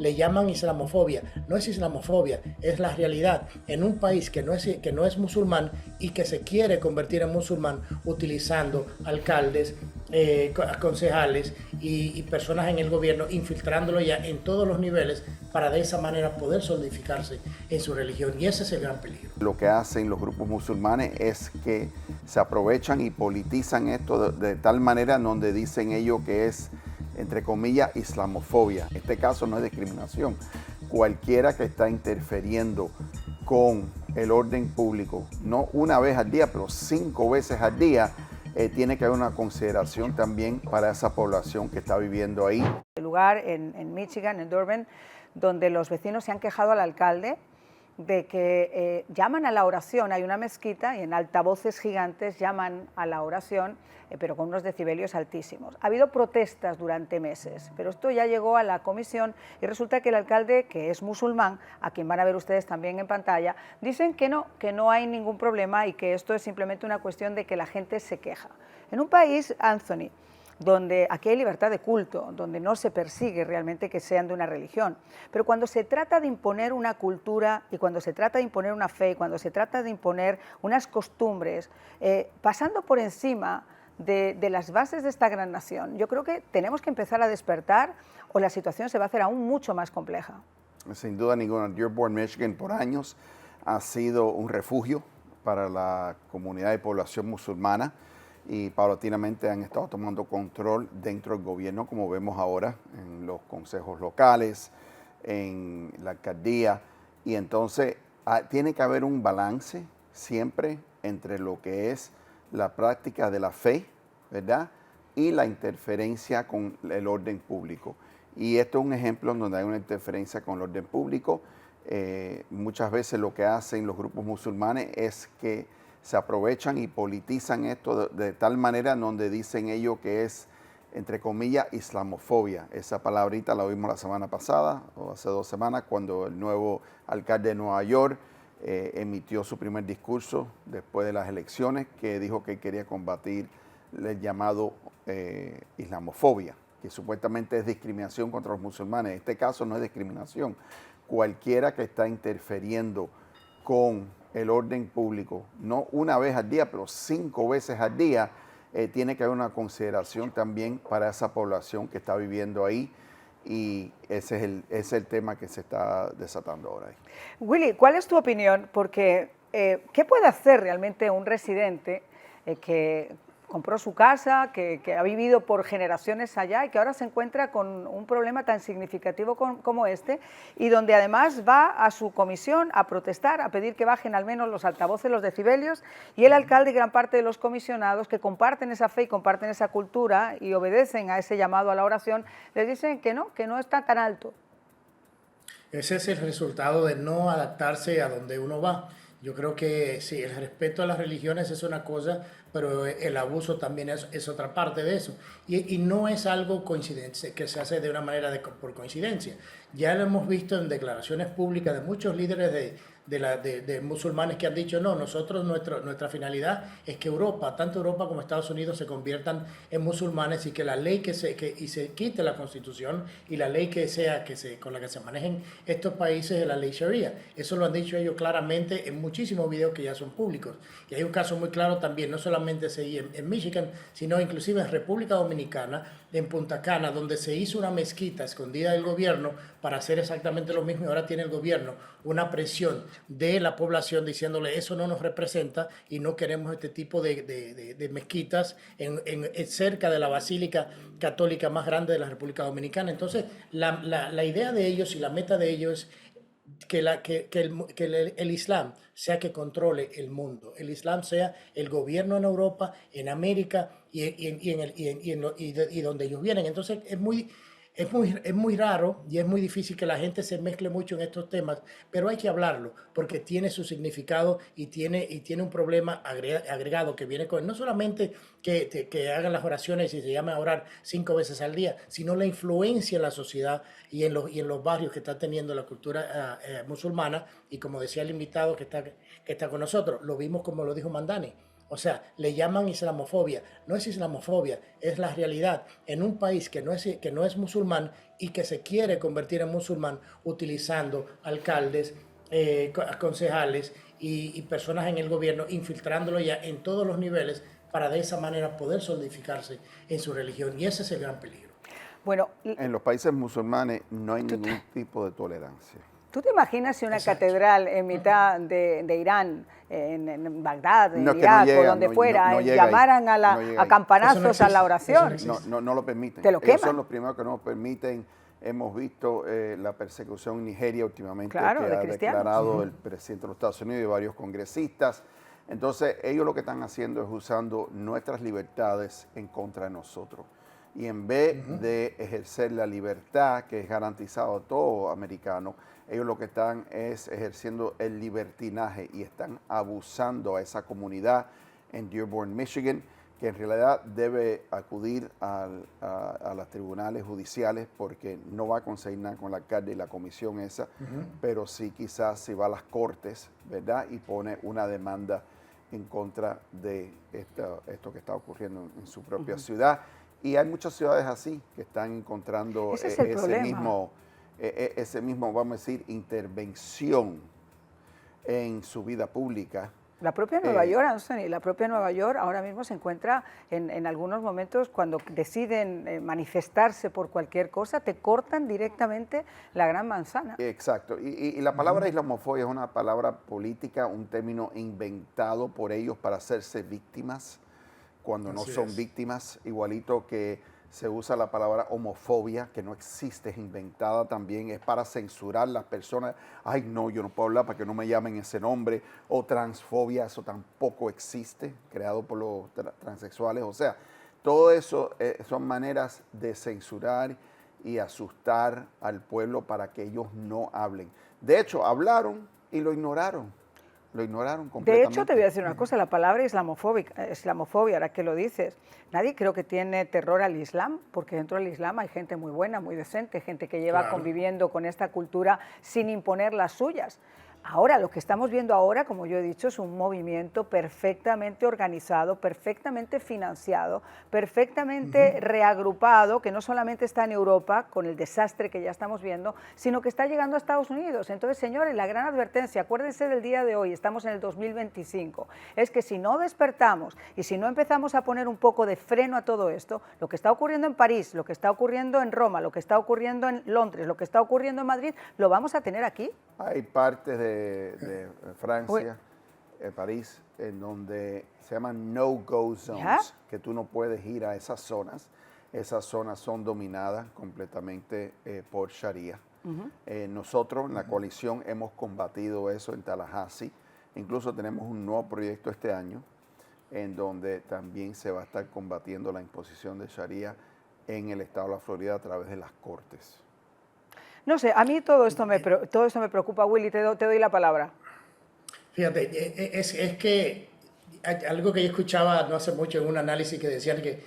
Le llaman islamofobia. No es islamofobia, es la realidad. En un país que no es musulmán y que se quiere convertir en musulmán utilizando alcaldes, concejales y personas en el gobierno, infiltrándolo ya en todos los niveles para de esa manera poder solidificarse en su religión. Y ese es el gran peligro. Lo que hacen los grupos musulmanes es que se aprovechan y politizan esto de tal manera en donde dicen ellos que es, entre comillas, islamofobia. En este caso no es discriminación. Cualquiera que está interfiriendo con el orden público, no una vez al día, pero 5 veces al día, tiene que haber una consideración también para esa población que está viviendo ahí. El lugar en Michigan, en Durban, donde los vecinos se han quejado al alcalde de que llaman a la oración. Hay una mezquita y en altavoces gigantes llaman a la oración, pero con unos decibelios altísimos. Ha habido protestas durante meses, pero esto ya llegó a la comisión y resulta que el alcalde, que es musulmán, a quien van a ver ustedes también en pantalla, dicen que no hay ningún problema y que esto es simplemente una cuestión de que la gente se queja. En un país, Anthony, donde aquí hay libertad de culto, donde no se persigue realmente que sean de una religión. Pero cuando se trata de imponer una cultura y cuando se trata de imponer una fe, cuando se trata de imponer unas costumbres, pasando por encima de las bases de esta gran nación, yo creo que tenemos que empezar a despertar o la situación se va a hacer aún mucho más compleja. Sin duda ninguna, Dearborn, Michigan, por años ha sido un refugio para la comunidad de población musulmana, y paulatinamente han estado tomando control dentro del gobierno, como vemos ahora en los consejos locales, en la alcaldía, y entonces tiene que haber un balance siempre entre lo que es la práctica de la fe, ¿verdad?, y la interferencia con el orden público. Y esto es un ejemplo en donde hay una interferencia con el orden público. Muchas veces lo que hacen los grupos musulmanes es que se aprovechan y politizan esto de tal manera en donde dicen ellos que es, entre comillas, islamofobia. Esa palabrita la oímos la semana pasada o hace 2 semanas cuando el nuevo alcalde de Nueva York emitió su primer discurso después de las elecciones, que dijo que quería combatir el llamado islamofobia, que supuestamente es discriminación contra los musulmanes. En este caso no es discriminación. Cualquiera que está interfiriendo con el orden público, no una vez al día, pero 5 veces al día, tiene que haber una consideración también para esa población que está viviendo ahí, y ese es el tema que se está desatando ahora ahí. Willy, ¿cuál es tu opinión? Porque, ¿qué puede hacer realmente un residente que compró su casa, que ha vivido por generaciones allá y que ahora se encuentra con un problema tan significativo como este y donde además va a su comisión a protestar, a pedir que bajen al menos los altavoces, los decibelios, y el alcalde y gran parte de los comisionados que comparten esa fe y comparten esa cultura y obedecen a ese llamado a la oración, les dicen que no está tan alto? Ese es el resultado de no adaptarse a donde uno va. Yo creo que sí, el respeto a las religiones es una cosa, pero el abuso también es otra parte de eso. Y no es algo coincidente, que se hace de una manera por coincidencia. Ya lo hemos visto en declaraciones públicas de muchos líderes de musulmanes que han dicho, no, nuestra finalidad es que Europa, tanto Europa como Estados Unidos, se conviertan en musulmanes y que la ley y se quite la constitución y la ley con la que se manejen estos países es la ley Sharia. Eso lo han dicho ellos claramente en muchísimos videos que ya son públicos. Y hay un caso muy claro también, no solamente en Michigan, sino inclusive en República Dominicana, en Punta Cana, donde se hizo una mezquita escondida del gobierno para hacer exactamente lo mismo, y ahora tiene el gobierno una presión de la población diciéndole eso no nos representa y no queremos este tipo de mezquitas cerca de la basílica católica más grande de la República Dominicana. Entonces, la idea de ellos y la meta de ellos es que el Islam sea que controle el mundo, el Islam sea el gobierno en Europa, en América y donde ellos vienen. Entonces es muy raro y es muy difícil que la gente se mezcle mucho en estos temas, pero hay que hablarlo porque tiene su significado y tiene un problema agregado que viene con no solamente que hagan las oraciones y se llame a orar 5 veces al día, sino la influencia en la sociedad y en los barrios que está teniendo la cultura musulmana. Y como decía el invitado que está con nosotros, lo vimos como lo dijo Mandani. O sea, le llaman islamofobia. No es islamofobia, es la realidad. En un país que no es musulmán y que se quiere convertir en musulmán utilizando alcaldes, concejales y personas en el gobierno, infiltrándolo ya en todos los niveles para de esa manera poder solidificarse en su religión. Y ese es el gran peligro. Bueno, En los países musulmanes no hay ningún tipo de tolerancia. ¿tú te imaginas si una catedral en mitad de Irán, en Bagdad, en No, que Irak no llega, o donde no- fuera, no llega ahí, llamaran no llega a ahí. campanazos Eso no a la existe, eso no oración? existe. No lo permiten. Te lo Ellos queman. son los primeros que no lo permiten. Hemos visto la persecución en Nigeria últimamente Claro, que de ha cristianos. declarado el presidente de los Estados Unidos y varios congresistas. Entonces, ellos lo que están haciendo es usando nuestras libertades en contra de nosotros. Y en vez de ejercer la libertad que es garantizado a todo americano, ellos lo que están es ejerciendo el libertinaje y están abusando a esa comunidad en Dearborn, Michigan, que en realidad debe acudir a los tribunales judiciales porque no va a conseguir nada con la alcalde y la comisión esa, pero sí quizás si va a las cortes, ¿verdad? Y pone una demanda en contra de esto que está ocurriendo en su propia ciudad. Y hay muchas ciudades así que están encontrando Ese es el problema. ese mismo, vamos a decir, intervención en su vida pública. La propia Nueva York, Anthony, la propia Nueva York ahora mismo se encuentra en algunos momentos cuando deciden manifestarse por cualquier cosa, te cortan directamente la gran manzana. Exacto. Y la palabra islamofobia es una palabra política, un término inventado por ellos para hacerse víctimas cuando no son víctimas, igualito que se usa la palabra homofobia, que no existe, es inventada también, es para censurar a las personas. Ay, no, yo no puedo hablar para que no me llamen ese nombre. O transfobia, eso tampoco existe, creado por los transexuales. O sea, todo eso son maneras de censurar y asustar al pueblo para que ellos no hablen. De hecho, hablaron y lo ignoraron. Lo ignoraron completamente. De hecho, te voy a decir una cosa, la palabra islamofobia, ahora que lo dices, nadie creo que tiene terror al Islam, porque dentro del Islam hay gente muy buena, muy decente, gente que lleva conviviendo con esta cultura sin imponer las suyas. Ahora, lo que estamos viendo ahora, como yo he dicho, es un movimiento perfectamente organizado, perfectamente financiado, perfectamente reagrupado, que no solamente está en Europa, con el desastre que ya estamos viendo, sino que está llegando a Estados Unidos. Entonces, señores, la gran advertencia, acuérdense del día de hoy, estamos en el 2025, es que si no despertamos y si no empezamos a poner un poco de freno a todo esto, lo que está ocurriendo en París, lo que está ocurriendo en Roma, lo que está ocurriendo en Londres, lo que está ocurriendo en Madrid, lo vamos a tener aquí. Hay partes de Francia, París, en donde se llaman no-go zones, que tú no puedes ir a esas zonas. Esas zonas son dominadas completamente por Sharia. Nosotros en la coalición hemos combatido eso en Tallahassee. Incluso tenemos un nuevo proyecto este año en donde también se va a estar combatiendo la imposición de Sharia en el estado de la Florida a través de las cortes. No sé, a mí todo esto me preocupa, Willy, te doy la palabra. Fíjate, es que algo que yo escuchaba no hace mucho en un análisis que decían que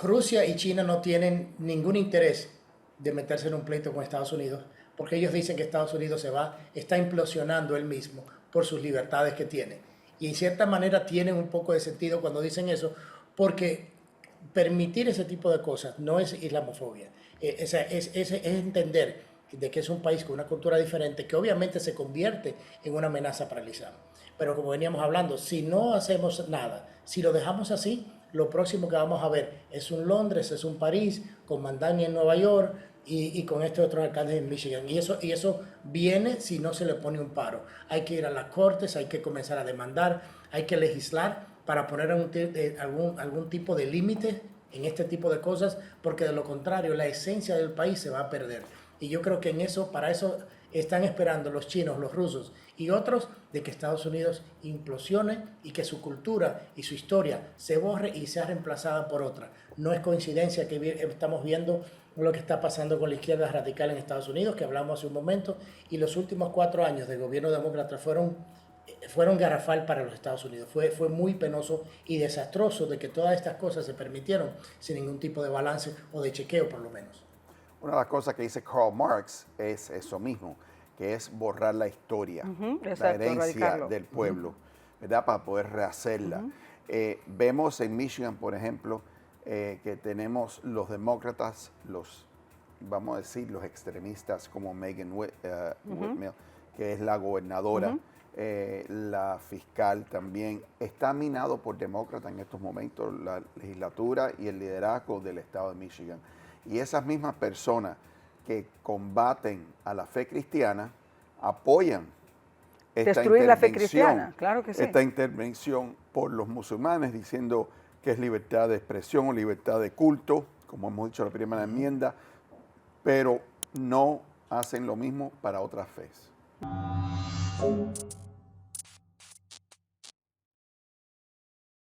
Rusia y China no tienen ningún interés de meterse en un pleito con Estados Unidos, porque ellos dicen que Estados Unidos está implosionando él mismo por sus libertades que tiene. Y en cierta manera tienen un poco de sentido cuando dicen eso, porque permitir ese tipo de cosas no es islamofobia, es entender de que es un país con una cultura diferente que obviamente se convierte en una amenaza para el Islam. Pero como veníamos hablando, si no hacemos nada, si lo dejamos así, lo próximo que vamos a ver es un Londres, es un París, con Mandani en Nueva York y con estos otros alcaldes en Michigan. Y eso viene si no se le pone un paro. Hay que ir a las cortes, hay que comenzar a demandar, hay que legislar para poner algún tipo de límite en este tipo de cosas, porque de lo contrario la esencia del país se va a perder. Y yo creo que para eso están esperando los chinos, los rusos y otros de que Estados Unidos implosione y que su cultura y su historia se borre y sea reemplazada por otra. No es coincidencia que estamos viendo lo que está pasando con la izquierda radical en Estados Unidos, que hablamos hace un momento, y los últimos 4 años del gobierno demócrata fueron garrafal para los Estados Unidos. Fue muy penoso y desastroso de que todas estas cosas se permitieron sin ningún tipo de balance o de chequeo, por lo menos. Una de las cosas que dice Karl Marx es eso mismo, que es borrar la historia, la herencia del pueblo, ¿verdad? Para poder rehacerla. Vemos en Michigan, por ejemplo, que tenemos los demócratas, vamos a decir, los extremistas como Megan Whitmer, que es la gobernadora, la fiscal también, está minado por demócratas en estos momentos, la legislatura y el liderazgo del estado de Michigan. Y esas mismas personas que combaten a la fe cristiana apoyan destruir la fe cristiana, claro que sí. Esta intervención por los musulmanes diciendo que es libertad de expresión o libertad de culto, como hemos dicho en la primera enmienda, pero no hacen lo mismo para otras fes.